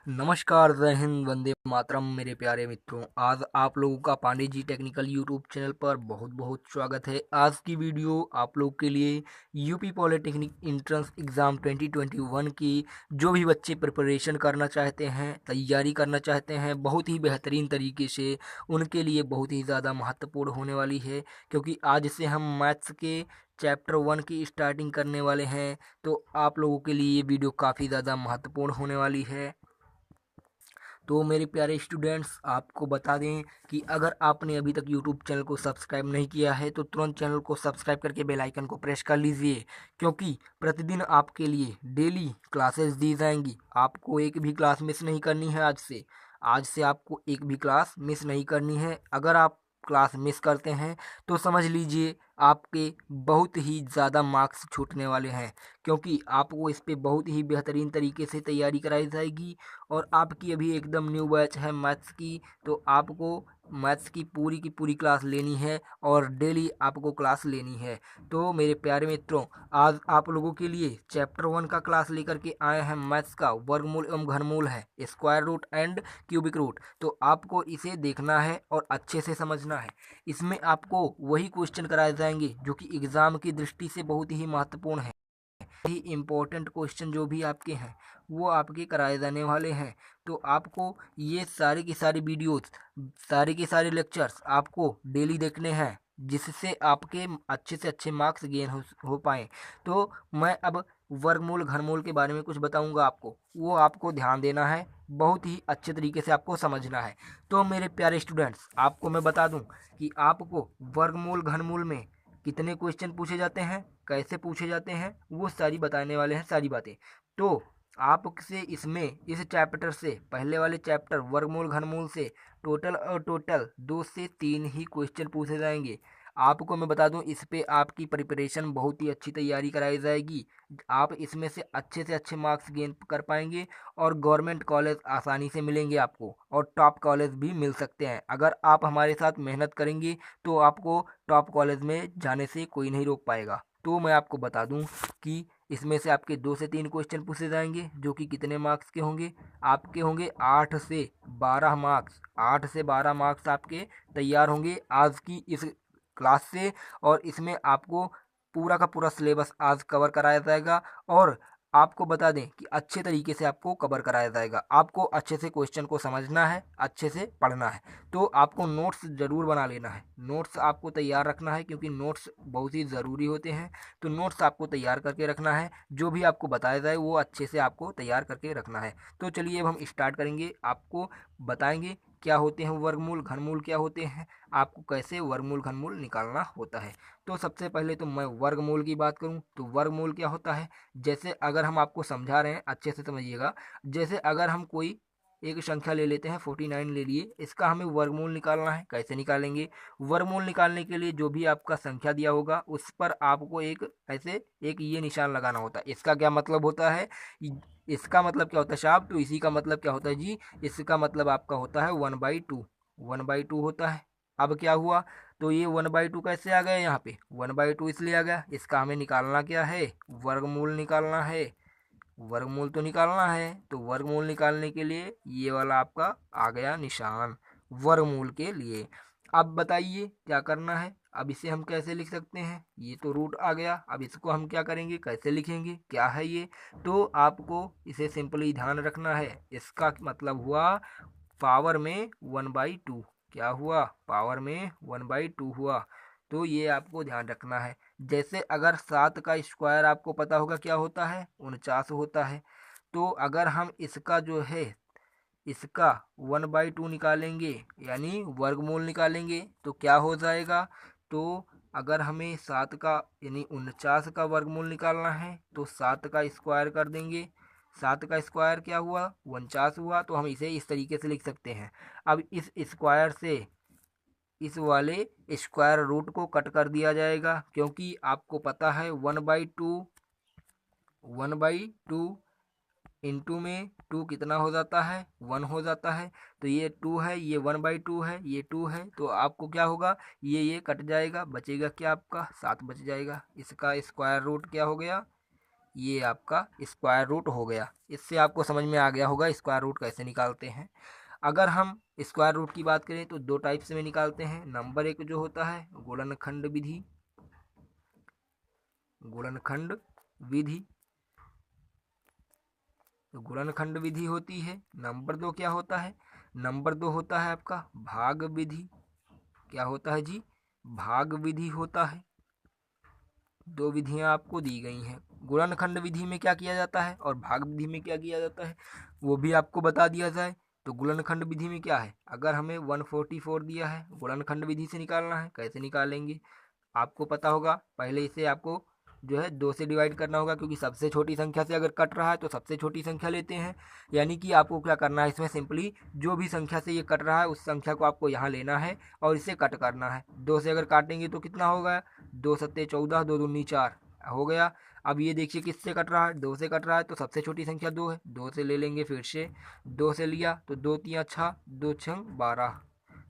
नमस्कार, जय हिंद, वंदे मातरम मेरे प्यारे मित्रों। आज आप लोगों का Pandey ji technical YouTube channel पर बहुत बहुत स्वागत है। आज की वीडियो आप लोग के लिए यूपी पॉलिटेक्निक एंट्रेंस एग्ज़ाम 2021 की जो भी बच्चे प्रिपरेशन करना चाहते हैं, तैयारी करना चाहते हैं बहुत ही बेहतरीन तरीके से, उनके लिए बहुत ही ज़्यादा महत्वपूर्ण होने वाली है। क्योंकि आज से हम मैथ्स के चैप्टर 1 की स्टार्टिंग करने वाले हैं। तो आप लोगों के लिए ये वीडियो काफ़ी ज़्यादा महत्वपूर्ण होने वाली है। तो मेरे प्यारे स्टूडेंट्स, आपको बता दें कि अगर आपने अभी तक यूट्यूब चैनल को सब्सक्राइब नहीं किया है तो तुरंत चैनल को सब्सक्राइब करके बेल आइकन को प्रेस कर लीजिए। क्योंकि प्रतिदिन आपके लिए डेली क्लासेस दी जाएंगी। आपको एक भी क्लास मिस नहीं करनी है। आज से आपको एक भी क्लास मिस नहीं करनी है। अगर आप क्लास मिस करते हैं तो समझ लीजिए आपके बहुत ही ज़्यादा मार्क्स छूटने वाले हैं। क्योंकि आपको इस पे बहुत ही बेहतरीन तरीके से तैयारी कराई जाएगी। और आपकी अभी एकदम न्यू बैच है मैथ्स की, तो आपको मैथ्स की पूरी क्लास लेनी है और डेली आपको क्लास लेनी है। तो मेरे प्यारे मित्रों, आज आप लोगों के लिए चैप्टर 1 का क्लास लेकर के आए हैं। मैथ्स का वर्गमूल एवं घनमूल है, square root and cubic root. तो आपको इसे देखना है और अच्छे से समझना है। इसमें आपको वही क्वेश्चन कराए जाएंगे जो कि एग्ज़ाम की दृष्टि से बहुत ही महत्वपूर्ण है। ही इम्पोर्टेंट क्वेश्चन जो भी आपके हैं वो आपके कराए जाने वाले हैं। तो आपको ये सारे की सारी वीडियोस, सारे के सारे लेक्चर्स आपको डेली देखने हैं, जिससे आपके अच्छे से अच्छे मार्क्स गेन हो पाए। तो मैं अब वर्गमूल घनमूल के बारे में कुछ बताऊंगा आपको, वो आपको ध्यान देना है, बहुत ही अच्छे तरीके से आपको समझना है। तो मेरे प्यारे स्टूडेंट्स, आपको मैं बता दूं कि आपको वर्गमूल घनमूल में कितने क्वेश्चन पूछे जाते हैं, कैसे पूछे जाते हैं, वो सारी बताने वाले हैं सारी बातें। तो आपसे इसमें इस चैप्टर से, पहले वाले चैप्टर वर्गमूल घनमूल से टोटल 2 से 3 ही क्वेश्चन पूछे जाएंगे। आपको मैं बता दूं, इस पे आपकी प्रिपरेशन बहुत ही अच्छी तैयारी कराई जाएगी। आप इसमें से अच्छे मार्क्स गेन कर पाएंगे और गवर्नमेंट कॉलेज आसानी से मिलेंगे आपको, और टॉप कॉलेज भी मिल सकते हैं। अगर आप हमारे साथ मेहनत करेंगे तो आपको टॉप कॉलेज में जाने से कोई नहीं रोक पाएगा। तो मैं आपको बता दूं कि इसमें से आपके 2 से 3 क्वेश्चन पूछे जाएंगे जो कि कितने मार्क्स के होंगे, आपके होंगे 8 से 12 मार्क्स। 8 से 12 मार्क्स आपके तैयार होंगे आज की इस क्लास से। और इसमें आपको पूरा का पूरा सिलेबस आज कवर कराया जाएगा। और आपको बता दें कि अच्छे तरीके से आपको कवर कराया जाएगा। आपको अच्छे से क्वेश्चन को समझना है, अच्छे से पढ़ना है। तो आपको नोट्स ज़रूर बना लेना है, नोट्स आपको तैयार रखना है, क्योंकि नोट्स बहुत ही ज़रूरी होते हैं। तो नोट्स आपको तैयार करके रखना है, जो भी आपको बताया जाए वो अच्छे से आपको तैयार करके रखना है। तो चलिए अब हम स्टार्ट करेंगे, आपको बताएंगे क्या होते हैं वर्गमूल घनमूल, क्या होते हैं, आपको कैसे वर्गमूल घनमूल निकालना होता है। तो सबसे पहले तो मैं वर्गमूल की बात करूं तो वर्गमूल क्या होता है, जैसे अगर हम आपको समझा रहे हैं, अच्छे से समझिएगा। जैसे अगर हम कोई एक संख्या ले लेते हैं, 49 ले लिए, इसका हमें वर्गमूल निकालना है। कैसे निकालेंगे? वर्गमूल निकालने के लिए जो भी आपका संख्या दिया होगा उस पर आपको एक ये निशान लगाना होता है। इसका क्या मतलब होता है? इसका मतलब क्या होता है साहब? तो इसी का मतलब क्या होता है जी? इसका मतलब आपका होता है 1/2। 1/2 होता है। अब क्या हुआ? तो ये 1/2 कैसे आ गया यहाँ पे? 1/2 इसलिए आ गया, इसका हमें निकालना क्या है? वर्गमूल निकालना है। वर्गमूल तो निकालना है, तो वर्गमूल निकालने के लिए ये वाला आपका आ गया निशान वर्गमूल के लिए। अब बताइए क्या करना है? अब इसे हम कैसे लिख सकते हैं? ये तो रूट आ गया, अब इसको हम क्या करेंगे, कैसे लिखेंगे, क्या है ये? तो आपको इसे सिंपली ध्यान रखना है। इसका मतलब हुआ पावर में 1/2। क्या हुआ? पावर में 1/2 हुआ। तो ये आपको ध्यान रखना है। जैसे अगर 7 का स्क्वायर आपको पता होगा क्या होता है? 49 होता है। तो अगर हम इसका जो है, इसका 1/2 निकालेंगे, यानी वर्गमूल निकालेंगे, तो क्या हो जाएगा? तो अगर हमें 7 का यानी 49 का वर्गमूल निकालना है तो 7 का स्क्वायर कर देंगे। 7 का स्क्वायर क्या हुआ? 49 हुआ। तो हम इसे इस तरीके से लिख सकते हैं। अब इस स्क्वायर से इस वाले स्क्वायर रूट को कट कर दिया जाएगा, क्योंकि आपको पता है 1/2 इंटू में 2 कितना हो जाता है? 1 हो जाता है। तो ये 2 है, ये 1/2 है, ये 2 है। तो आपको क्या होगा? ये कट जाएगा, बचेगा क्या आपका? 7 बच जाएगा। इसका स्क्वायर रूट क्या हो गया? ये आपका स्क्वायर रूट हो गया। इससे आपको समझ में आ गया होगा स्क्वायर रूट कैसे निकालते हैं। अगर हम स्क्वायर रूट की बात करें तो दो टाइप से में निकालते हैं। नंबर एक जो होता है गुणनखंड विधि, गुणनखंड विधि, तो गुणनखंड विधि होती है। नंबर दो क्या होता है? नंबर दो होता है आपका भाग विधि। क्या होता है जी? भाग विधि होता है। दो विधियां आपको दी गई हैं। गुणनखंड विधि में क्या किया जाता है और भाग विधि में क्या किया जाता है वो भी आपको बता दिया जाए। तो गुणनखंड विधि में क्या है, अगर हमें 144 दिया है, गुणनखंड विधि से निकालना है। कैसे निकालेंगे आपको पता होगा। पहले इसे आपको जो है दो से डिवाइड करना होगा, क्योंकि सबसे छोटी संख्या से अगर कट रहा है तो सबसे छोटी संख्या लेते हैं। यानी कि आपको क्या करना है इसमें, सिंपली जो भी संख्या से ये कट रहा है उस संख्या को आपको यहाँ लेना है और इसे कट करना है। दो से अगर काटेंगे तो कितना होगा, 2 सत्ते 14, 2 दूनी 4 हो गया। अब ये देखिए किससे कट रहा है, दो से कट रहा है, तो सबसे छोटी संख्या दो है, दो से ले लेंगे। फिर से दो से लिया तो 2 3 6, 2 6 12।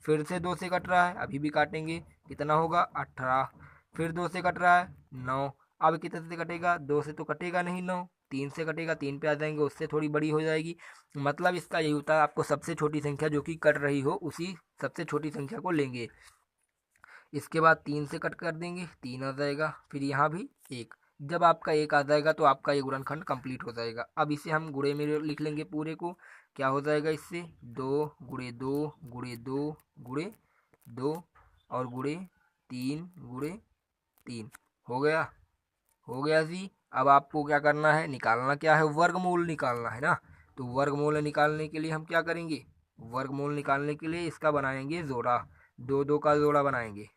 फिर से दो से कट रहा है, अभी भी काटेंगे, कितना होगा 18। फिर दो से कट रहा है 9। अब कितने से कटेगा, दो से तो कटेगा नहीं 9, तीन से कटेगा, तीन पे आ जाएंगे, उससे थोड़ी बड़ी हो जाएगी। मतलब इसका यही होता है, आपको सबसे छोटी संख्या जो कि कट रही हो उसी सबसे छोटी संख्या को लेंगे। इसके बाद तीन से कट कर देंगे, तीन आ जाएगा। फिर यहाँ भी एक। जब आपका एक आ जाएगा तो आपका ये गुणनखंड कंप्लीट हो जाएगा। अब इसे हम गुणे में लिख लेंगे पूरे को। क्या हो जाएगा इससे, 2 गुणे 2 गुणे 2 गुणे 2 और गुणे 3 गुणे 3 हो गया। हो गया जी। अब आपको क्या करना है, निकालना क्या है, वर्गमूल निकालना है ना। तो वर्गमूल निकालने के लिए हम क्या करेंगे, वर्गमूल निकालने के लिए इसका बनाएंगे जोड़ा। दो दो का जोड़ा बनाएंगे।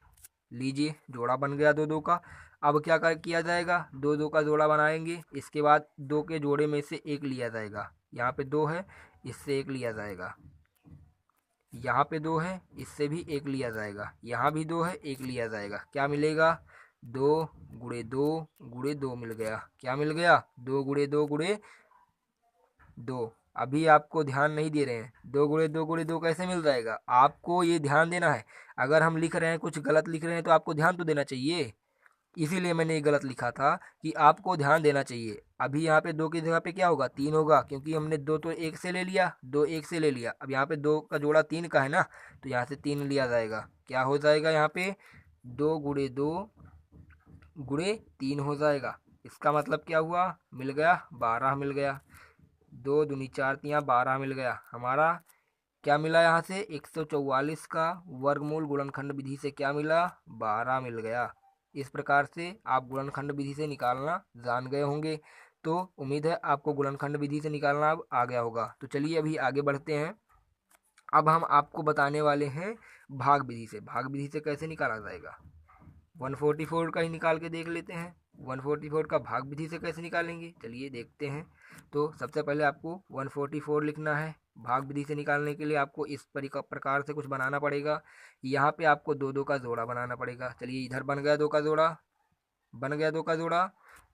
लीजिए जोड़ा बन गया दो दो का। अब क्या कर किया जाएगा, दो दो का जोड़ा बनाएंगे। इसके बाद दो के जोड़े में से एक लिया जाएगा। यहाँ पे दो है, इससे एक लिया जाएगा। यहाँ पे दो है, इससे भी एक लिया जाएगा। यहाँ भी दो है, एक लिया जाएगा। क्या मिलेगा, 2 गुणे 2 गुणे 2 मिल गया। क्या मिल गया, 2 गुणे 2 गुणे 2। अभी आपको ध्यान नहीं दे रहे हैं, 2 गुणे 2 गुणे 2 कैसे मिल जाएगा, आपको ये ध्यान देना है। अगर हम लिख रहे हैं कुछ गलत लिख रहे हैं तो आपको ध्यान तो देना चाहिए। इसीलिए मैंने ये गलत लिखा था कि आपको ध्यान देना चाहिए। अभी यहाँ पे दो की जगह पे क्या होगा, तीन होगा, क्योंकि हमने दो तो एक से ले लिया, दो एक से ले लिया। अब यहाँ पे दो का जोड़ा तीन का है ना, तो यहाँ से तीन लिया जाएगा। क्या हो जाएगा यहाँ पे, 2 गुणे 2 गुणे 3 हो जाएगा। इसका मतलब क्या हुआ, मिल गया 12 मिल गया। 2 दूनी 4 तियाँ 12 मिल गया हमारा। क्या मिला यहाँ से, 144 का वर्गमूल गुणनखंड विधि से क्या मिला, 12 मिल गया। इस प्रकार से आप गुणनखंड विधि से निकालना जान गए होंगे। तो उम्मीद है आपको गुणनखंड विधि से निकालना अब आ गया होगा। तो चलिए अभी आगे बढ़ते हैं। अब हम आपको बताने वाले हैं भाग विधि से। भाग विधि से कैसे निकाला जाएगा, 144 का ही निकाल के देख लेते हैं। 144 का भाग विधि से कैसे निकालेंगे, चलिए देखते हैं। तो सबसे पहले आपको 144 लिखना है। भाग विधि से निकालने के लिए आपको इस प्रकार से कुछ बनाना पड़ेगा। यहाँ पे आपको दो दो का जोड़ा बनाना पड़ेगा। चलिए इधर बन गया दो का जोड़ा, बन गया दो का जोड़ा।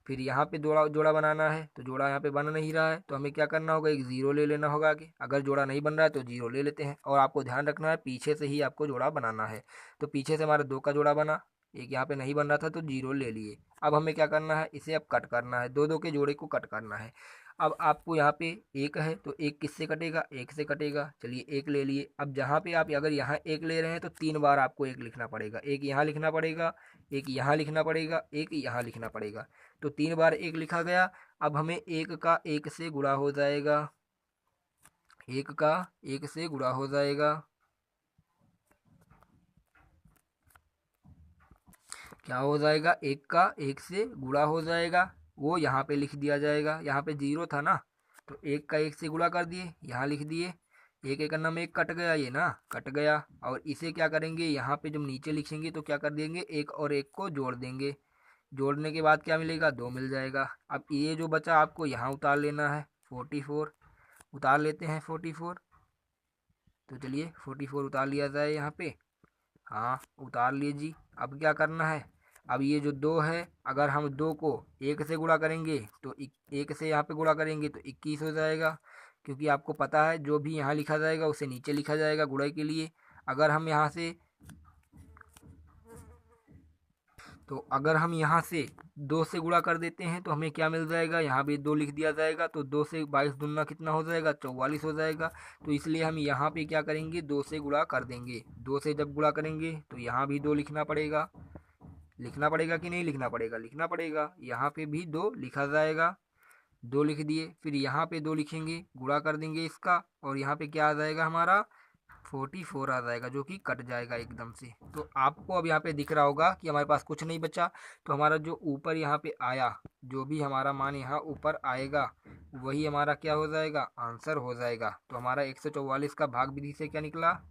फिर यहाँ पे जोड़ा जोड़ा बनाना है, तो जोड़ा यहाँ पे बन नहीं रहा है, तो हमें क्या करना होगा, एक जीरो ले लेना होगा आगे। अगर जोड़ा नहीं बन रहा है तो जीरो ले लेते हैं। और आपको ध्यान रखना है पीछे से ही आपको जोड़ा बनाना है। तो पीछे से हमारा दो का जोड़ा बना, एक यहाँ पे नहीं बन रहा था तो जीरो ले लिए। अब हमें क्या करना है, इसे अब कट करना है, दो दो के जोड़े को कट करना है। अब आपको यहाँ पे एक है तो एक किससे कटेगा, एक से कटेगा। चलिए एक ले लिए। अब जहाँ पे आप अगर यहाँ एक ले रहे हैं तो तीन बार आपको एक लिखना पड़ेगा। एक यहाँ लिखना पड़ेगा, एक यहाँ लिखना पड़ेगा, एक यहाँ लिखना पड़ेगा। तो तीन बार एक लिखा गया। अब हमें एक का एक से गुणा हो जाएगा, एक का एक से गुणा हो जाएगा। क्या हो जाएगा, एक का एक से गुणा हो जाएगा, वो यहाँ पे लिख दिया जाएगा। यहाँ पे जीरो था ना, तो एक का एक से गुणा कर दिए, यहाँ लिख दिए। एक एक नंबर में एक कट गया, ये ना कट गया। और इसे क्या करेंगे, यहाँ पे जब नीचे लिखेंगे तो क्या कर देंगे, एक और एक को जोड़ देंगे। जोड़ने के बाद क्या मिलेगा, दो मिल जाएगा। अब ये जो बचा आपको यहाँ उतार लेना है, 44 उतार लेते हैं 44। तो चलिए 44 उतार लिया जाए यहाँ पे। हाँ उतार लीजिए। अब क्या करना है, अब ये जो दो है, अगर हम दो को एक से गुणा करेंगे तो एक से यहाँ पे गुणा करेंगे तो 21 हो जाएगा। क्योंकि आपको पता है जो भी यहाँ लिखा जाएगा उसे नीचे लिखा जाएगा गुणा के लिए। अगर हम यहाँ से तो अगर हम यहाँ से 2 से गुणा कर देते हैं तो हमें क्या मिल जाएगा, यहाँ भी 2 लिख दिया जाएगा, तो 2 से 22 दूना कितना हो जाएगा, 44 हो जाएगा। तो इसलिए हम यहाँ पे क्या करेंगे, 2 से गुणा कर देंगे। 2 से जब गुणा करेंगे तो यहाँ भी 2 लिखना पड़ेगा। लिखना पड़ेगा कि नहीं लिखना पड़ेगा, लिखना पड़ेगा। यहाँ पे भी 2 लिखा जाएगा, 2 लिख दिए। फिर यहाँ पे 2 लिखेंगे, गुणा कर देंगे इसका, और यहाँ पे क्या आ जाएगा हमारा 44 आ जाएगा, जो कि कट जाएगा एकदम से। तो आपको अब यहाँ पे दिख रहा होगा कि हमारे पास कुछ नहीं बचा। तो हमारा जो ऊपर यहाँ पे आया, जो भी हमारा मान यहाँ ऊपर आएगा, वही हमारा क्या हो जाएगा, आंसर हो जाएगा। तो हमारा 144 का भाग विधि से क्या निकला,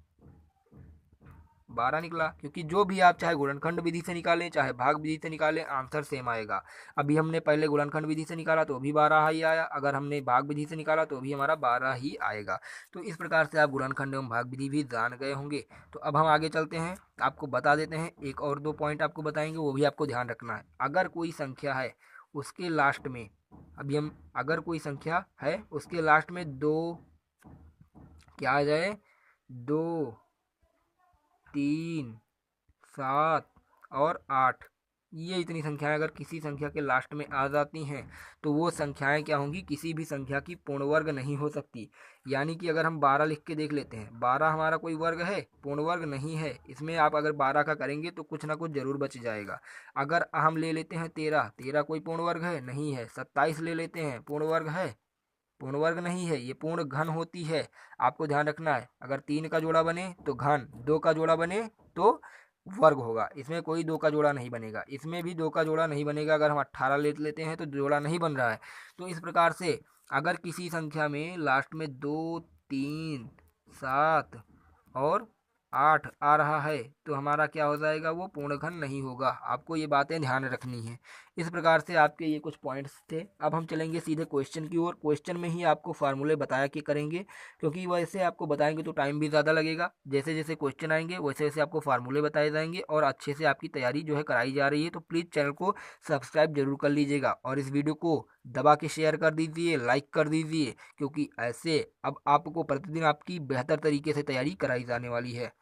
12 निकला। क्योंकि जो भी आप चाहे गुणनखंड विधि से निकालें चाहे भाग विधि से निकालें, आंसर सेम आएगा। अभी हमने पहले गुणनखंड विधि से निकाला तो भी 12 ही आया, अगर हमने भाग विधि से निकाला तो भी हमारा 12 ही आएगा। तो इस प्रकार से आप गुणनखंड एवं भाग विधि भी जान गए होंगे। तो अब हम आगे चलते हैं, आपको बता देते हैं, एक और 2 पॉइंट आपको बताएंगे, वो भी आपको ध्यान रखना है। अगर कोई संख्या है उसके लास्ट में, अभी हम अगर कोई संख्या है उसके लास्ट में 2 क्या आ जाए, 2, 3, 7 और 8, ये इतनी संख्याएं अगर किसी संख्या के लास्ट में आ जाती हैं तो वो संख्याएं क्या होंगी, किसी भी संख्या की पूर्ण वर्ग नहीं हो सकती। यानी कि अगर हम 12 लिख के देख लेते हैं, 12 हमारा कोई वर्ग है, पूर्ण वर्ग नहीं है। इसमें आप अगर 12 का करेंगे तो कुछ ना कुछ जरूर बच जाएगा। अगर हम ले लेते हैं 13, 13 कोई पूर्ण वर्ग है, नहीं है। 27 ले लेते हैं, पूर्ण वर्ग है, पूर्ण वर्ग नहीं है, ये पूर्ण घन होती है। आपको ध्यान रखना है, अगर 3 का जोड़ा बने तो घन, 2 का जोड़ा बने तो वर्ग होगा। इसमें कोई 2 का जोड़ा नहीं बनेगा, इसमें भी 2 का जोड़ा नहीं बनेगा। अगर हम 18 ले लेते हैं तो जोड़ा नहीं बन रहा है। तो इस प्रकार से अगर किसी संख्या में लास्ट में 2, 3, 7 और 8 आ रहा है तो हमारा क्या हो जाएगा, वो पूर्ण घन नहीं होगा। आपको ये बातें ध्यान रखनी है। इस प्रकार से आपके ये कुछ पॉइंट्स थे। अब हम चलेंगे सीधे क्वेश्चन की ओर। क्वेश्चन में ही आपको फार्मूले बताया कि करेंगे, क्योंकि वैसे आपको बताएंगे तो टाइम भी ज़्यादा लगेगा। जैसे जैसे क्वेश्चन आएंगे वैसे वैसे आपको फार्मूले बताए जाएंगे और अच्छे से आपकी तैयारी जो है कराई जा रही है। तो प्लीज़ चैनल को सब्सक्राइब जरूर कर लीजिएगा और इस वीडियो को दबा के शेयर कर दीजिए, लाइक कर दीजिए, क्योंकि ऐसे अब आपको प्रतिदिन आपकी बेहतर तरीके से तैयारी कराई जाने वाली है।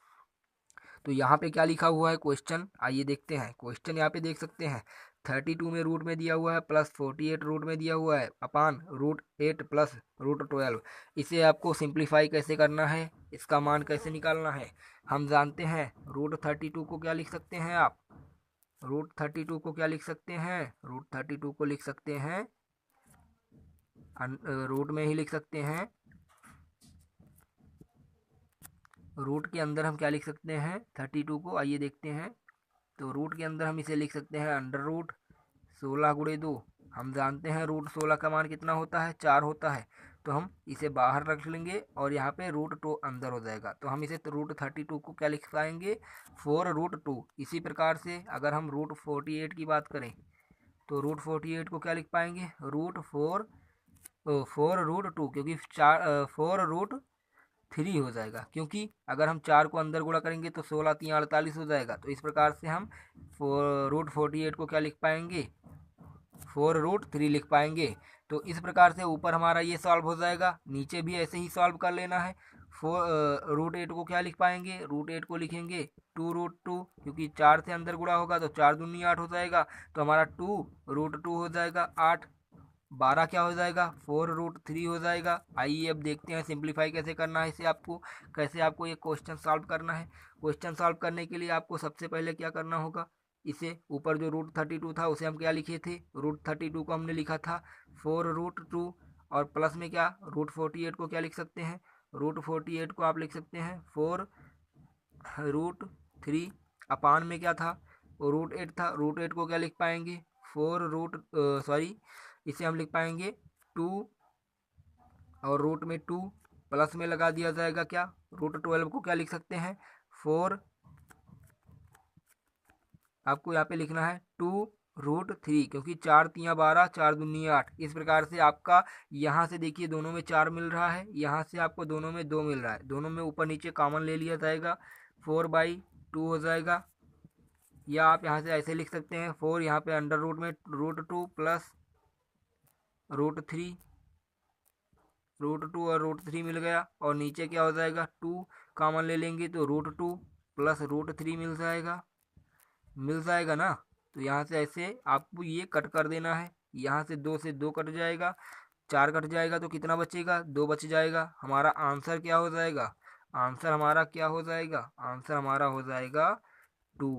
तो यहाँ पे क्या लिखा हुआ है क्वेश्चन, आइए देखते हैं। क्वेश्चन यहाँ पे देख सकते हैं, 32 में रूट में दिया हुआ है, प्लस 48 रूट में दिया हुआ है, अपान √8 प्लस √12। इसे आपको सिंप्लीफाई कैसे करना है, इसका मान कैसे निकालना है, हम जानते हैं। √32 को क्या लिख सकते हैं आप, √32 को क्या लिख सकते हैं, √32 को लिख सकते हैं, रूट में ही लिख सकते हैं। रूट के अंदर हम क्या लिख सकते हैं 32 को, आइए देखते हैं। तो रूट के अंदर हम इसे लिख सकते हैं √16 × 2। हम जानते हैं √16 का मान कितना होता है, 4 होता है। तो हम इसे बाहर रख लेंगे और यहाँ पे √2 अंदर हो जाएगा। तो हम इसे √32 को क्या लिख पाएंगे, 4√2। इसी प्रकार से अगर हम √48 की बात करें तो √48 को क्या लिख पाएंगे, √4 क्योंकि 4 4√3 हो जाएगा। क्योंकि अगर हम 4 को अंदर गुणा करेंगे तो 16 3 48 हो जाएगा। तो इस प्रकार से हम √48 को क्या लिख पाएंगे, 4√3 लिख पाएंगे। तो इस प्रकार से ऊपर हमारा ये सॉल्व हो जाएगा, नीचे भी ऐसे ही सॉल्व कर लेना है। √8 को क्या लिख पाएंगे, √8 को लिखेंगे 2√2, क्योंकि 4 से अंदर गुणा होगा तो 4 दूनी 8 हो जाएगा। तो हमारा 2√2 हो जाएगा 8, 12 क्या हो जाएगा, 4√3 हो जाएगा। आइए अब देखते हैं सिंप्लीफाई कैसे करना है इसे, आपको कैसे आपको ये क्वेश्चन सॉल्व करना है। क्वेश्चन सॉल्व करने के लिए आपको सबसे पहले क्या करना होगा, इसे ऊपर जो √32 था उसे हम क्या लिखे थे, √32 को हमने लिखा था 4√2, और प्लस में क्या √48 को क्या लिख सकते हैं, √48 को आप लिख सकते हैं 4√3, अपान में क्या था, √8 था, √8 को क्या लिख पाएंगे, इसे हम लिख पाएंगे 2, और रूट में 2 प्लस में लगा दिया जाएगा क्या, √12 को क्या लिख सकते हैं 4, आपको यहाँ पे लिखना है 2√3, क्योंकि 4 3 12, 4 दूनी 8। इस प्रकार से आपका यहाँ से देखिए दोनों में 4 मिल रहा है, यहाँ से आपको दोनों में 2 मिल रहा है, दोनों में ऊपर नीचे कॉमन ले लिया जाएगा, 4/2 हो जाएगा। या आप यहाँ से ऐसे लिख सकते हैं 4, यहाँ पे अंडर रूट में √2 प्लस √3, √2 और √3 मिल गया, और नीचे क्या हो जाएगा 2 कॉमन ले लेंगे तो √2 प्लस √3 मिल जाएगा ना। तो यहाँ से ऐसे आपको ये कट कर देना है। यहाँ से 2 कट जाएगा, 4 कट जाएगा तो कितना बचेगा, 2 बच जाएगा। हमारा आंसर क्या हो जाएगा, आंसर हमारा क्या हो जाएगा, आंसर हमारा हो जाएगा 2।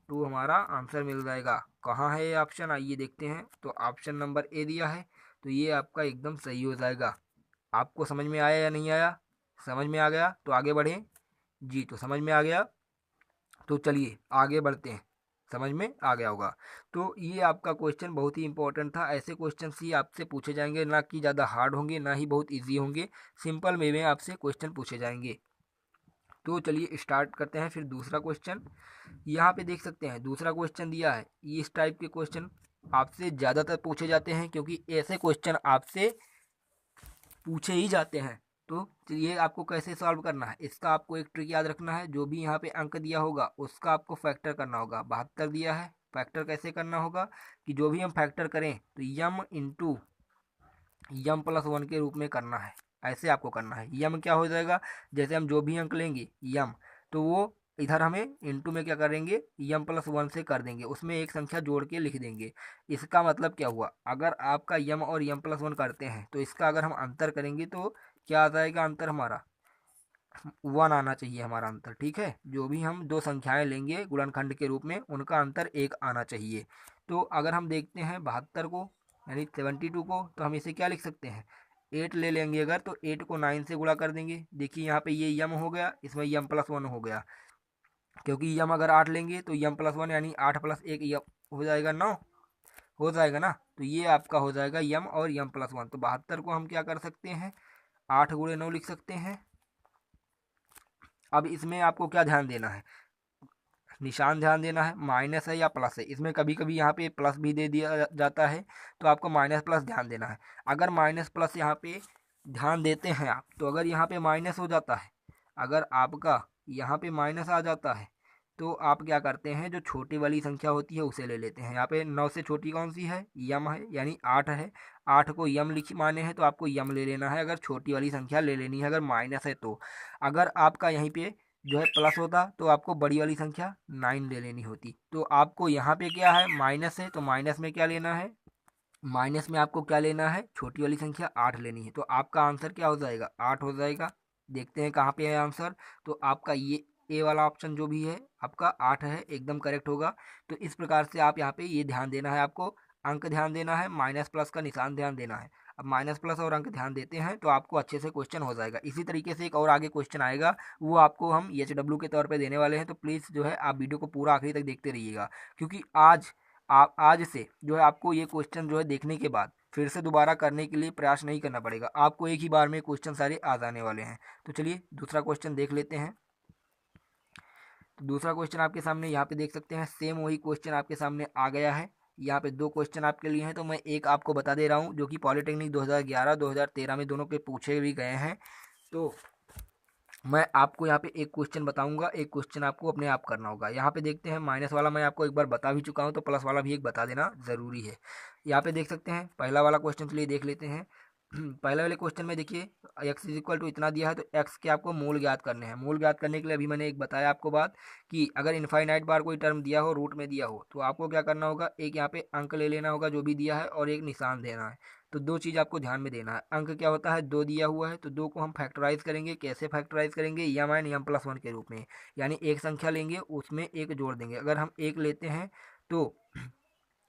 2 हमारा आंसर मिल जाएगा। कहाँ है ये ऑप्शन, आइए देखते हैं। तो ऑप्शन नंबर ए दिया है, तो ये आपका एकदम सही हो जाएगा। आपको समझ में आया या नहीं आया? समझ में आ गया तो आगे बढ़ें। जी, तो समझ में आ गया तो चलिए आगे बढ़ते हैं। समझ में आ गया होगा। तो ये आपका क्वेश्चन बहुत ही इंपॉर्टेंट था। ऐसे क्वेश्चन ही आपसे पूछे जाएंगे, ना कि ज़्यादा हार्ड होंगे ना ही बहुत इजी होंगे, सिंपल वे में आपसे क्वेश्चन पूछे जाएंगे। तो चलिए स्टार्ट करते हैं। फिर दूसरा क्वेश्चन यहाँ पे देख सकते हैं, दूसरा क्वेश्चन दिया है। इस टाइप के क्वेश्चन आपसे ज़्यादातर पूछे जाते हैं, क्योंकि ऐसे क्वेश्चन आपसे पूछे ही जाते हैं। तो ये आपको कैसे सॉल्व करना है, इसका आपको एक ट्रिक याद रखना है। जो भी यहाँ पे अंक दिया होगा उसका आपको फैक्टर करना होगा। 72 दिया है, फैक्टर कैसे करना होगा कि जो भी हम फैक्टर करें तो यम इंटू यम प्लस 1 के रूप में करना है। ऐसे आपको करना है। यम क्या हो जाएगा, जैसे हम जो भी अंक लेंगे यम, तो वो इधर हमें इंटू में क्या करेंगे, यम प्लस 1 से कर देंगे, उसमें एक संख्या जोड़ के लिख देंगे। इसका मतलब क्या हुआ, अगर आपका यम और यम प्लस 1 करते हैं तो इसका अगर हम अंतर करेंगे तो क्या आ जाएगा, अंतर हमारा 1 आना चाहिए हमारा अंतर। ठीक है, जो भी हम दो संख्याएं लेंगे गुणनखंड के रूप में उनका अंतर 1 आना चाहिए। तो अगर हम देखते हैं 72 को यानी 72 को, तो हम इसे क्या लिख सकते हैं, 8 ले लेंगे अगर, तो 8 को 9 से गुणा कर देंगे। देखिए यहाँ पे ये यम हो गया, इसमें यम प्लस 1 हो गया, क्योंकि यम अगर 8 लेंगे तो यम प्लस 1 यानी 8 प्लस 1 यम हो जाएगा 9, हो जाएगा ना। तो ये आपका हो जाएगा यम और यम प्लस 1। तो 72 को हम क्या कर सकते हैं, 8 गुणे 9 लिख सकते हैं। अब इसमें आपको क्या ध्यान देना है, निशान ध्यान देना है, माइनस है या प्लस है। इसमें कभी कभी यहाँ पे प्लस भी दे दिया जाता है, तो आपको माइनस प्लस ध्यान देना है। अगर माइनस प्लस यहाँ पे ध्यान देते हैं आप, तो अगर यहाँ पे माइनस हो जाता है, अगर आपका यहाँ पे माइनस आ जाता है, तो आप क्या करते हैं, जो छोटी वाली संख्या होती है उसे ले लेते हैं। यहाँ पे 9 से छोटी कौन सी है, यम है, यानी 8 है। 8 को यम लिख माने हैं तो आपको यम ले लेना है, अगर छोटी वाली संख्या ले लेनी है, अगर माइनस है तो। अगर आपका यहीं पे जो है प्लस होता तो आपको बड़ी वाली संख्या 9 ले लेनी होती। तो आपको यहाँ पे क्या है, माइनस है, तो माइनस में क्या लेना है, माइनस में आपको क्या लेना है, छोटी वाली संख्या 8 लेनी है। तो आपका आंसर क्या हो जाएगा, 8 हो जाएगा। देखते हैं कहाँ पे है आंसर। तो आपका ये ए वाला ऑप्शन जो भी है आपका 8 है, एकदम करेक्ट होगा। तो इस प्रकार से आप यहाँ पे ये ध्यान देना है, आपको अंक ध्यान देना है, माइनस प्लस का निशान ध्यान देना है। अब माइनस प्लस और अंक ध्यान देते हैं तो आपको अच्छे से क्वेश्चन हो जाएगा। इसी तरीके से एक और आगे क्वेश्चन आएगा, वो आपको हम HW के तौर पे देने वाले हैं। तो प्लीज़ जो है आप वीडियो को पूरा आखिरी तक देखते रहिएगा, क्योंकि आज से जो है आपको ये क्वेश्चन जो है देखने के बाद फिर से दोबारा करने के लिए प्रयास नहीं करना पड़ेगा, आपको एक ही बार में क्वेश्चन सारे आ जाने वाले हैं। तो चलिए दूसरा क्वेश्चन देख लेते हैं। तो दूसरा क्वेश्चन आपके सामने यहाँ पे देख सकते हैं, सेम वही क्वेश्चन आपके सामने आ गया है। यहाँ पे दो क्वेश्चन आपके लिए हैं, तो मैं एक आपको बता दे रहा हूँ, जो कि पॉलिटेक्निक 2011 2013 में दोनों के पूछे भी गए हैं। तो मैं आपको यहाँ पे एक क्वेश्चन बताऊंगा, एक क्वेश्चन आपको अपने आप करना होगा। यहाँ पे देखते हैं, माइनस वाला मैं आपको एक बार बता भी चुका हूँ, तो प्लस वाला भी एक बता देना ज़रूरी है। यहाँ पे देख सकते हैं, पहला वाला क्वेश्चन चलिए देख लेते हैं। पहले वाले क्वेश्चन में देखिए x इज इक्वल टू इतना दिया है, तो x के आपको मूल ज्ञात करने हैं। मूल ज्ञात करने के लिए अभी मैंने एक बताया आपको बात, कि अगर इनफाइनाइट बार कोई टर्म दिया हो, रूट में दिया हो, तो आपको क्या करना होगा, एक यहाँ पे अंक ले लेना होगा जो भी दिया है, और एक निशान देना है। तो दो चीज़ आपको ध्यान में देना है। अंक क्या होता है, 2 दिया हुआ है, तो 2 को हम फैक्टराइज करेंगे। कैसे फैक्टराइज करेंगे, यम एंड यम प्लस 1 के रूप में, यानी एक संख्या लेंगे उसमें एक जोड़ देंगे। अगर हम एक लेते हैं तो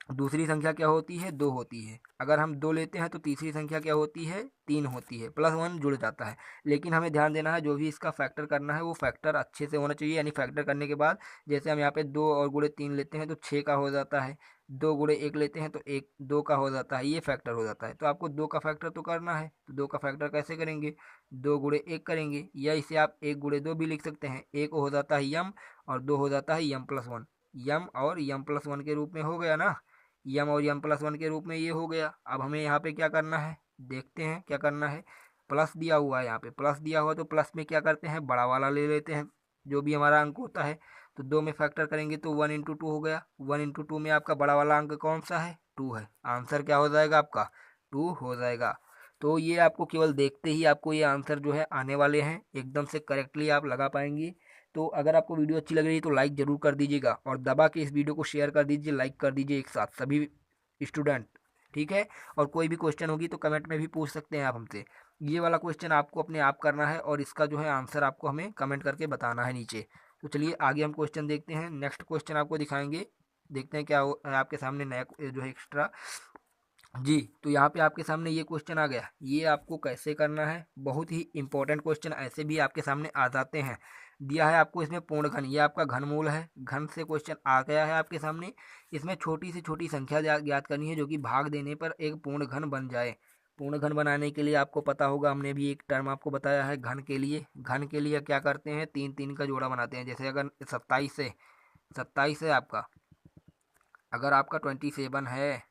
दूसरी संख्या क्या होती है, 2 होती है। अगर हम 2 लेते हैं तो तीसरी संख्या क्या होती है, 3 होती है। प्लस 1 जुड़ जाता है। लेकिन हमें ध्यान देना है, जो भी इसका फैक्टर करना है वो फैक्टर अच्छे से होना चाहिए, यानी फैक्टर करने के बाद जैसे हम यहाँ पे 2 और गुणे 3 लेते हैं तो 6 का हो जाता है। 2 गुणे 1 लेते हैं तो 2 का हो जाता है, ये फैक्टर हो जाता है। तो आपको 2 का फैक्टर तो करना है, तो 2 का फैक्टर कैसे करेंगे, 2 गुणे 1 करेंगे, या इसे आप 1 गुणे 2 भी लिख सकते हैं। 1 हो जाता है यम और 2 हो जाता है यम प्लस 1। यम और यम प्लस 1 के रूप में हो गया ना, यम और यम प्लस 1 के रूप में ये हो गया। अब हमें यहाँ पे क्या करना है, देखते हैं क्या करना है। प्लस दिया हुआ है, यहाँ पे प्लस दिया हुआ, तो प्लस में क्या करते हैं, बड़ा वाला ले लेते हैं, जो भी हमारा अंक होता है। तो 2 में फैक्टर करेंगे तो 1 इंटू 2 हो गया। 1 इंटू 2 में आपका बड़ा वाला अंक कौन सा है, 2 है। आंसर क्या हो जाएगा आपका, 2 हो जाएगा। तो ये आपको केवल देखते ही आपको ये आंसर जो है आने वाले हैं, एकदम से करेक्टली आप लगा पाएंगे। तो अगर आपको वीडियो अच्छी लग रही है तो लाइक ज़रूर कर दीजिएगा और दबा के इस वीडियो को शेयर कर दीजिए, लाइक कर दीजिए एक साथ सभी स्टूडेंट, ठीक है। और कोई भी क्वेश्चन होगी तो कमेंट में भी पूछ सकते हैं आप हमसे। ये वाला क्वेश्चन आपको अपने आप करना है और इसका जो है आंसर आपको हमें कमेंट करके बताना है नीचे। तो चलिए आगे हम क्वेश्चन देखते हैं। नेक्स्ट क्वेश्चन आपको दिखाएंगे, देखते हैं क्या आपके सामने नया जो है एक्स्ट्रा। जी, तो यहाँ पे आपके सामने ये क्वेश्चन आ गया, ये आपको कैसे करना है। बहुत ही इंपॉर्टेंट क्वेश्चन ऐसे भी आपके सामने आ जाते हैं। दिया है आपको इसमें पूर्ण घन, ये आपका घनमूल है, घन से क्वेश्चन आ गया है आपके सामने। इसमें छोटी से छोटी संख्या ज्ञात करनी है जो कि भाग देने पर एक पूर्ण घन बन जाए। पूर्ण घन बनाने के लिए आपको पता होगा, हमने भी एक टर्म आपको बताया है घन के लिए। घन के लिए क्या करते हैं, तीन तीन का जोड़ा बनाते हैं। जैसे अगर 27 है आपका, अगर आपका 27 है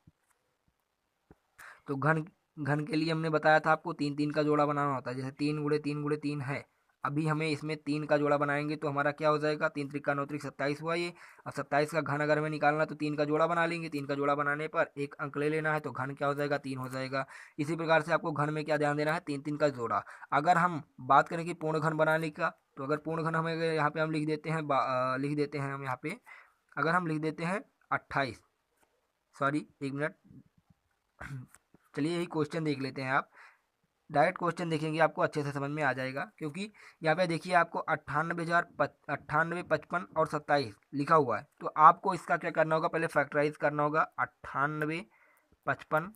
तो घन घन के लिए हमने बताया था आपको तीन तीन का जोड़ा बनाना होता है। जैसे 3 × 3 × 3 है, अभी हमें इसमें 3 का जोड़ा बनाएंगे तो हमारा क्या हो जाएगा, 3 त्रिका 9 त्रिक 27 हुआ ये। अब 27 का घन अगर हमें निकालना है तो 3 का जोड़ा बना लेंगे। 3 का जोड़ा बनाने पर एक अंक ले लेना है तो घन क्या हो जाएगा, 3 हो जाएगा। इसी प्रकार से आपको घन में क्या ध्यान देना है, 3 3 का जोड़ा। अगर हम बात करें कि पूर्ण घन बनाने का, तो अगर पूर्ण घन हमें यहाँ पे हम लिख देते हैं हम यहाँ पे अगर हम लिख देते हैं 28, सॉरी एक मिनट, चलिए यही क्वेश्चन देख लेते हैं। आप डायरेक्ट क्वेश्चन देखेंगे आपको अच्छे से समझ में आ जाएगा, क्योंकि यहाँ पे देखिए आपको 98 55 और 27 लिखा हुआ है। तो आपको इसका क्या करना होगा, पहले फैक्टराइज करना होगा। 98 55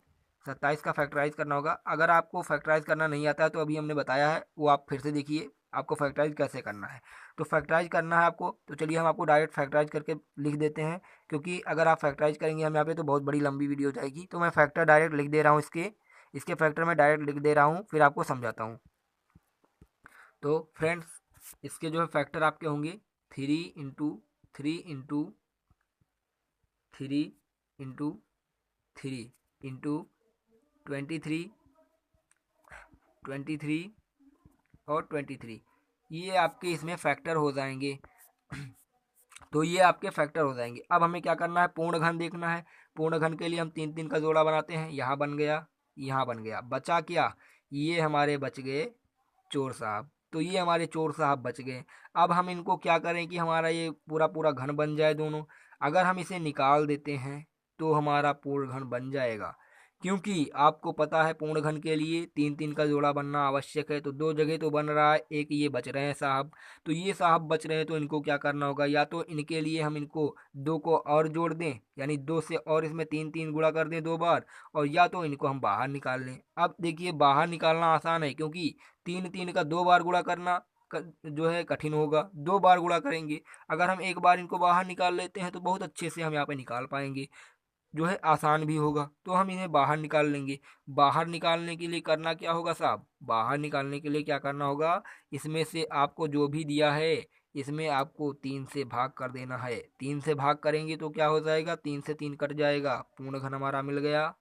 27 का फैक्टराइज करना होगा। अगर आपको फैक्टराइज करना नहीं आता है तो अभी हमने बताया है, वो आप फिर से देखिए आपको फैक्टराइज कैसे करना है। तो फैक्टराइज करना है आपको, तो चलिए हम आपको डायरेक्ट फैक्टराइज करके लिख देते हैं, क्योंकि अगर आप फैक्टराइज करेंगे हम यहाँ पे तो बहुत बड़ी लंबी वीडियो हो जाएगी। तो मैं फैक्टर डायरेक्ट लिख दे रहा हूँ, इसके फैक्टर में डायरेक्ट लिख दे रहा हूँ, फिर आपको समझाता हूँ। तो फ्रेंड्स, इसके जो है फैक्टर आपके होंगे 3 × 3 × 3 × 3 × 23 और 23, ये आपके इसमें फैक्टर हो जाएंगे। तो ये आपके फैक्टर हो जाएंगे। अब हमें क्या करना है, पूर्ण घन देखना है। पूर्ण घन के लिए हम 3 3 का जोड़ा बनाते हैं। यहाँ बन गया, यहाँ बन गया, बचा क्या, ये हमारे बच गए चोर साहब। तो ये हमारे चोर साहब बच गए। अब हम इनको क्या करें कि हमारा ये पूरा पूरा घन बन जाए दोनों। अगर हम इसे निकाल देते हैं तो हमारा पूर्ण घन बन जाएगा, क्योंकि आपको पता है पूर्ण घन के लिए 3 3 का जोड़ा बनना आवश्यक है। तो दो जगह तो बन रहा है, एक ये बच रहे हैं साहब। तो ये साहब बच रहे हैं तो इनको क्या करना होगा, या तो इनके लिए हम इनको 2 को और जोड़ दें, यानी 2 से और इसमें 3 3 गुणा कर दें 2 बार, और या तो इनको हम बाहर निकाल लें। अब देखिए बाहर निकालना आसान है, क्योंकि 3 3 का 2 बार गुणा करना जो है कठिन होगा। 2 बार गुणा करेंगे। अगर हम एक बार इनको बाहर निकाल लेते हैं तो बहुत अच्छे से हम यहाँ पे निकाल पाएंगे, जो है आसान भी होगा। तो हम इन्हें बाहर निकाल लेंगे। बाहर निकालने के लिए करना क्या होगा साहब, बाहर निकालने के लिए क्या करना होगा, इसमें से आपको जो भी दिया है इसमें आपको 3 से भाग कर देना है। 3 से भाग करेंगे तो क्या हो जाएगा, 3 से 3 कट जाएगा, पूर्ण घन हमारा मिल गया।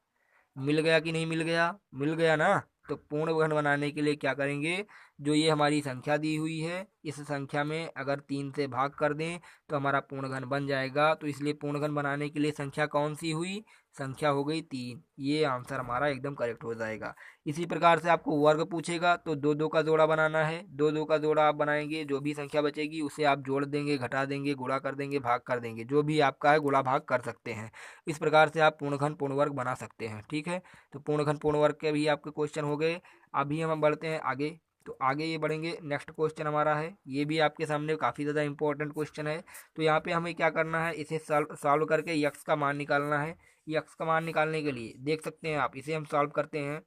मिल गया कि नहीं मिल गया, मिल गया ना। तो पूर्ण घन बनाने के लिए क्या करेंगे, जो ये हमारी संख्या दी हुई है इस संख्या में अगर 3 से भाग कर दें तो हमारा पूर्ण घन बन जाएगा। तो इसलिए पूर्ण घन बनाने के लिए संख्या कौन सी हुई, संख्या हो गई 3। ये आंसर हमारा एकदम करेक्ट हो जाएगा। इसी प्रकार से आपको वर्ग पूछेगा तो 2 2 का जोड़ा बनाना है। 2 2 का जोड़ा आप बनाएंगे, जो भी संख्या बचेगी उसे आप जोड़ देंगे, घटा देंगे, गुणा कर देंगे, भाग कर देंगे, जो भी आपका है गुणा भाग कर सकते हैं। इस प्रकार से आप पूर्ण घन पूर्ण वर्ग बना सकते हैं, ठीक है। तो पूर्ण घन पूर्ण वर्ग के भी आपके क्वेश्चन हो गए। अभी हम बढ़ते हैं आगे। तो आगे ये बढ़ेंगे, नेक्स्ट क्वेश्चन हमारा है, ये भी आपके सामने काफ़ी ज़्यादा इंपॉर्टेंट क्वेश्चन है। तो यहाँ पे हमें क्या करना है, इसे सॉल्व करके यक्स का मान निकालना है। यक्स का मान निकालने के लिए देख सकते हैं आप, इसे हम सॉल्व करते हैं।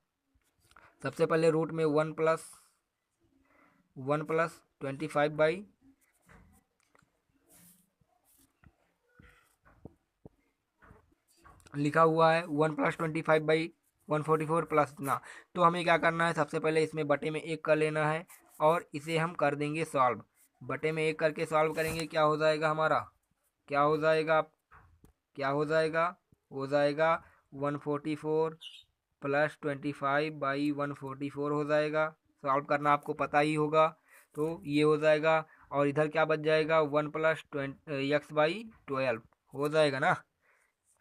सबसे पहले रूट में 1 प्लस 25 बाई लिखा हुआ है 1 + 25 बाई 144 प्लस इतना। तो हमें क्या करना है, सबसे पहले इसमें बटे में 1 कर लेना है और इसे हम कर देंगे सॉल्व। बटे में 1 करके सॉल्व करेंगे, क्या हो जाएगा हमारा, क्या हो जाएगा, क्या हो जाएगा, हो जाएगा 144 + 25 बाई 144 हो जाएगा। सॉल्व करना आपको पता ही होगा, तो ये हो जाएगा। और इधर क्या बच जाएगा, 1 + x/12 हो जाएगा ना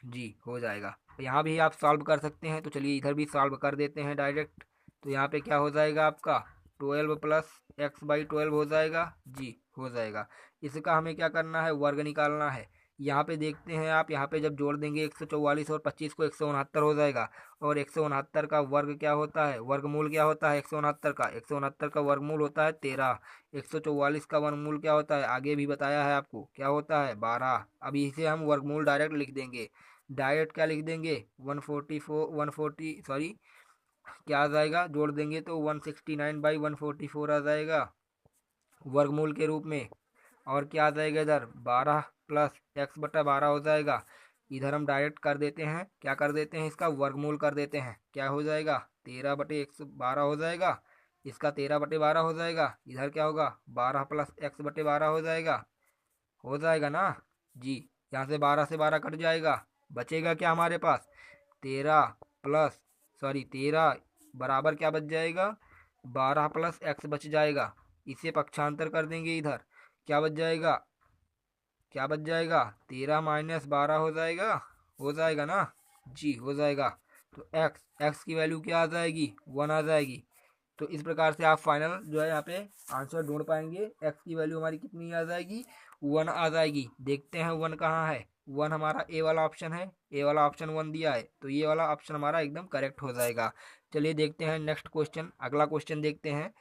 जी, हो जाएगा। यहाँ भी आप सॉल्व कर सकते हैं, तो चलिए इधर भी सॉल्व कर देते हैं डायरेक्ट। तो यहाँ पे क्या हो जाएगा आपका 12 प्लस एक्स बाई 12 हो जाएगा जी, हो जाएगा। इसका हमें क्या करना है, वर्ग निकालना है। यहाँ पे देखते हैं आप, यहाँ पे जब जोड़ देंगे 144 और 25 को 169 हो जाएगा। और 169 का वर्ग क्या होता है, वर्गमूल क्या होता है 169 का, 169 का वर्गमूल होता है 13। 144 का वर्गमूल क्या होता है, आगे भी बताया है आपको, क्या होता है 12। अब इसे हम वर्गमूल डायरेक्ट लिख देंगे। डायरेक्ट क्या लिख देंगे, 144 140 सॉरी क्या आ जाएगा, जोड़ देंगे तो 169/144 आ जाएगा वर्गमूल के रूप में। और क्या आ जाएगा इधर, 12 प्लस एक्स बटा 12 हो जाएगा। इधर हम डायरेक्ट कर देते हैं, क्या कर देते हैं, इसका वर्गमूल कर देते हैं। क्या हो जाएगा, 13/112 हो जाएगा। इसका 13/12 हो जाएगा। इधर क्या होगा, 12 प्लस एक्स बटे 12 हो जाएगा ना जी। यहाँ से 12 से 12 कट जाएगा, बचेगा क्या हमारे पास, 13 प्लस सॉरी 13 बराबर क्या बच जाएगा, 12 प्लस एक्स बच जाएगा। इसे पक्षांतर कर देंगे इधर, क्या बच जाएगा, क्या बच जाएगा, 13 माइनस 12 हो जाएगा ना जी, हो जाएगा। तो एक्स की वैल्यू क्या आ जाएगी, 1 आ जाएगी। तो इस प्रकार से आप फाइनल जो है यहाँ पे आंसर ढूंढ पाएंगे। एक्स की वैल्यू हमारी कितनी आ जाएगी, 1 आ जाएगी। देखते हैं 1 कहाँ है, 1 हमारा ए वाला ऑप्शन है, ए वाला ऑप्शन 1 दिया है, तो ये वाला ऑप्शन हमारा एकदम करेक्ट हो जाएगा। चलिए देखते हैं नेक्स्ट क्वेश्चन, अगला क्वेश्चन देखते हैं।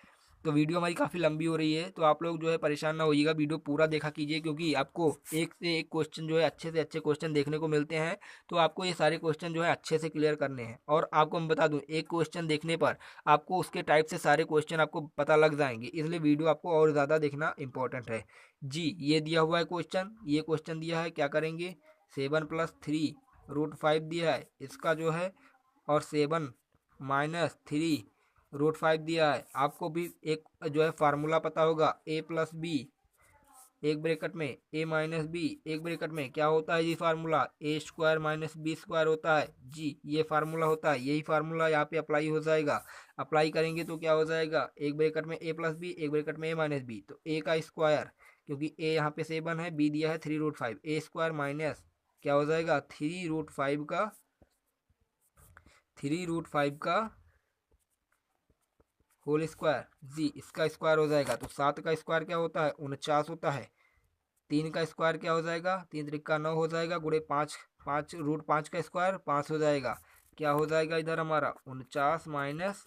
तो वीडियो हमारी काफ़ी लंबी हो रही है, तो आप लोग जो है परेशान ना होइएगा, वीडियो पूरा देखा कीजिए, क्योंकि आपको एक से एक क्वेश्चन जो है अच्छे से अच्छे क्वेश्चन देखने को मिलते हैं। तो आपको ये सारे क्वेश्चन जो है अच्छे से क्लियर करने हैं। और आपको मैं बता दूं, एक क्वेश्चन देखने पर आपको उसके टाइप से सारे क्वेश्चन आपको पता लग जाएंगे, इसलिए वीडियो आपको और ज़्यादा देखना इंपॉर्टेंट है जी। ये दिया हुआ है क्वेश्चन, ये क्वेश्चन दिया है, क्या करेंगे, 7+3√5 दिया है इसका जो है, और 7-3√5 दिया है। आपको भी एक जो है फार्मूला पता होगा, a+b एक ब्रैकेट में a-b एक ब्रैकेट में क्या होता है जी, फार्मूला a² - b² होता है जी, ये फार्मूला होता है। यही फार्मूला यहाँ पे अप्लाई हो जाएगा। अप्लाई करेंगे तो क्या हो जाएगा, एक ब्रैकेट में a+b एक ब्रैकेट में a-b, तो a का स्क्वायर, क्योंकि a यहाँ पे 7 है, b दिया है 3√5, a² माइनस क्या हो जाएगा, 3√5 का होल स्क्वायर जी, इसका स्क्वायर हो जाएगा। तो 7 का स्क्वायर क्या होता है, 49 होता है। 3 का स्क्वायर क्या हो जाएगा, 3 त्रिका 9 हो जाएगा, गुणे 5, 5√5 का स्क्वायर 5 हो जाएगा। क्या हो जाएगा इधर हमारा, 49 माइनस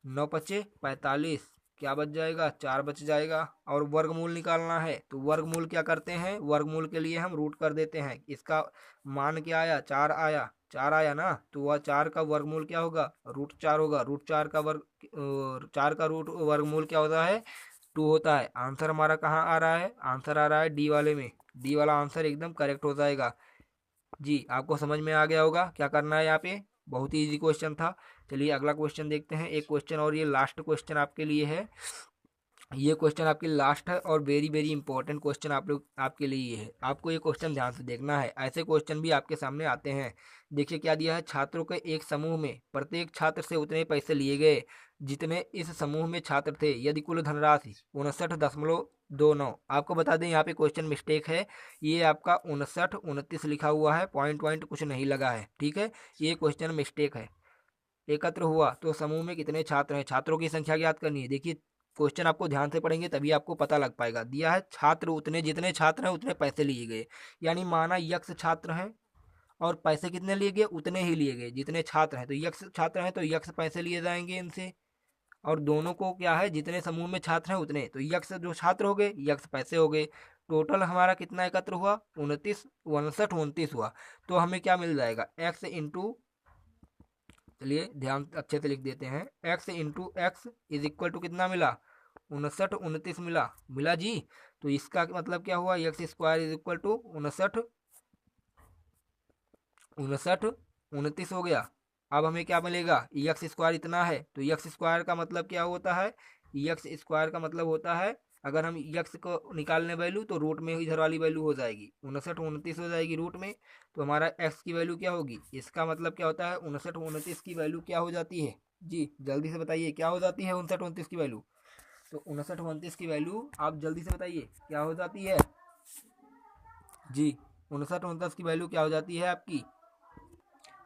9×5 = 45, क्या बच जाएगा, 4 बच जाएगा। और वर्गमूल निकालना है, तो वर्गमूल क्या करते हैं, वर्गमूल के लिए हम रूट कर देते हैं। इसका मान क्या आया, 4 आया, 4 आया ना, तो वह 4 का वर्गमूल क्या होगा, √4 होगा। √4 का 4 का रूट वर्गमूल क्या होता है, 2 होता है। आंसर हमारा कहाँ आ रहा है, आंसर आ रहा है डी वाले में, डी वाला आंसर एकदम करेक्ट हो जाएगा जी। आपको समझ में आ गया होगा क्या करना है, यहाँ पे बहुत ही इजी क्वेश्चन था। चलिए अगला क्वेश्चन देखते हैं, एक क्वेश्चन और, ये लास्ट क्वेश्चन आपके लिए है। ये क्वेश्चन आपके लास्ट है और वेरी वेरी इंपॉर्टेंट क्वेश्चन आप लोग आपके लिए ये है। आपको ये क्वेश्चन ध्यान से देखना है, ऐसे क्वेश्चन भी आपके सामने आते हैं। देखिए क्या दिया है, छात्रों के एक समूह में प्रत्येक छात्र से उतने पैसे लिए गए जितने इस समूह में छात्र थे, यदि कुल धनराशि 59.29। आपको बता दें यहाँ पे क्वेश्चन मिस्टेक है, ये आपका 59-29 लिखा हुआ है, पॉइंट पॉइंट कुछ नहीं लगा है, ठीक है, ये क्वेश्चन मिस्टेक है। एकत्र हुआ तो समूह में कितने छात्र हैं, छात्रों की संख्या ज्ञात करनी है। देखिए क्वेश्चन आपको ध्यान से पढ़ेंगे तभी आपको पता लग पाएगा। दिया है छात्र उतने, जितने छात्र हैं उतने पैसे लिए गए, यानी माना यक्स छात्र हैं और पैसे कितने लिए गए, उतने ही लिए गए जितने छात्र हैं। तो यक्स छात्र हैं तो यक्स पैसे लिए जाएंगे इनसे, और दोनों को क्या है, जितने समूह में छात्र हैं उतने, तो यक्स जो छात्र हो गए यक्स पैसे हो गए। टोटल हमारा कितना एकत्र हुआ, 29 हुआ। तो हमें क्या मिल जाएगा, एक्स इंटू, चलिए ध्यान अच्छे से लिख देते हैं, x इज इक्वल टू कितना मिला, 59-29 मिला, मिला जी। तो इसका मतलब क्या हुआ, x² इज इक्वल टू 59-29 हो गया। अब हमें क्या मिलेगा, x² इतना है, तो x² का मतलब क्या होता है, x² का मतलब होता है, अगर हम x को निकालने वैल्यू तो रूट में इधर वाली वैल्यू हो जाएगी, 59-29 हो जाएगी रूट में। तो हमारा x की वैल्यू क्या होगी, इसका मतलब क्या होता है, 59-29 की वैल्यू क्या हो जाती है जी, जल्दी से बताइए क्या हो जाती है 59-29 की वैल्यू। तो 59-29 की वैल्यू आप जल्दी से बताइए क्या हो जाती है जी, 59-29 की वैल्यू क्या हो जाती है आपकी।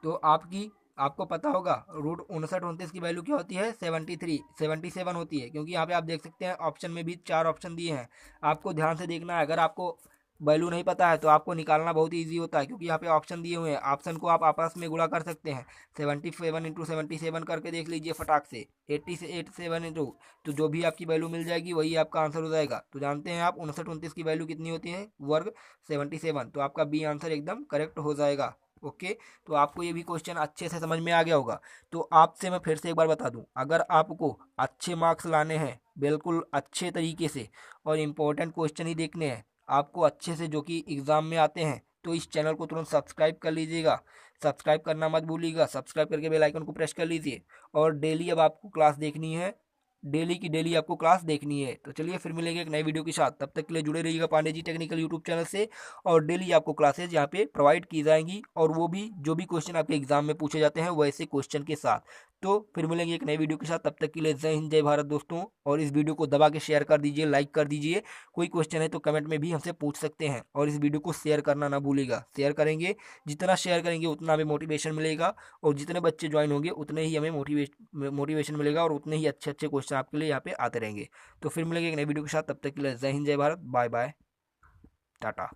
तो आपकी आपको पता होगा रूट 59 की वैल्यू क्या होती है, 77 होती है, क्योंकि यहाँ पे आप देख सकते हैं ऑप्शन में भी 4 ऑप्शन दिए हैं। आपको ध्यान से देखना है, अगर आपको वैल्यू नहीं पता है तो आपको निकालना बहुत ईजी होता है, क्योंकि यहाँ पे ऑप्शन दिए हुए हैं, ऑप्शन को आप आपस में गुणा कर सकते हैं। 77 इंटू 77 करके देख लीजिए फटाक से, 80 से 87 इंटू, तो जो भी आपकी वैल्यू मिल जाएगी वही आपका आंसर हो जाएगा। तो जानते हैं आप 59 की वैल्यू कितनी होती है, वर्ग 77, तो आपका बी आंसर एकदम करेक्ट हो जाएगा। ओके, तो आपको ये भी क्वेश्चन अच्छे से समझ में आ गया होगा। तो आपसे मैं फिर से एक बार बता दूं, अगर आपको अच्छे मार्क्स लाने हैं बिल्कुल अच्छे तरीके से और इम्पोर्टेंट क्वेश्चन ही देखने हैं आपको अच्छे से, जो कि एग्ज़ाम में आते हैं, तो इस चैनल को तुरंत सब्सक्राइब कर लीजिएगा। सब्सक्राइब करना मत भूलिएगा, सब्सक्राइब करके बेल आइकन को प्रेस कर लीजिए। और डेली अब आपको क्लास देखनी है, डेली की डेली आपको क्लास देखनी है। तो चलिए फिर मिलेंगे एक नई वीडियो के साथ, तब तक के लिए जुड़े रहिएगा Pandey ji technical YouTube channel से। और डेली आपको क्लासेज यहाँ पे प्रोवाइड की जाएंगी, और वो भी जो भी क्वेश्चन आपके एग्जाम में पूछे जाते हैं वैसे क्वेश्चन के साथ। तो फिर मिलेंगे एक नई वीडियो के साथ, तब तक के लिए जय हिंद जय भारत दोस्तों। और इस वीडियो को दबा के शेयर कर दीजिए, लाइक कर दीजिए। कोई क्वेश्चन है तो कमेंट में भी हमसे पूछ सकते हैं, और इस वीडियो को शेयर करना ना भूलिएगा। शेयर करेंगे, जितना शेयर करेंगे उतना हमें मोटिवेशन मिलेगा, और जितने बच्चे ज्वाइन होंगे उतने ही हमें मोटिवेशन मिलेगा, और उतने ही अच्छे अच्छे क्वेश्चन आपके लिए यहाँ पे आते रहेंगे। तो फिर मिलेंगे एक नई वीडियो के साथ, तब तक के लिए जय हिंद जय भारत, बाय बाय, टाटा।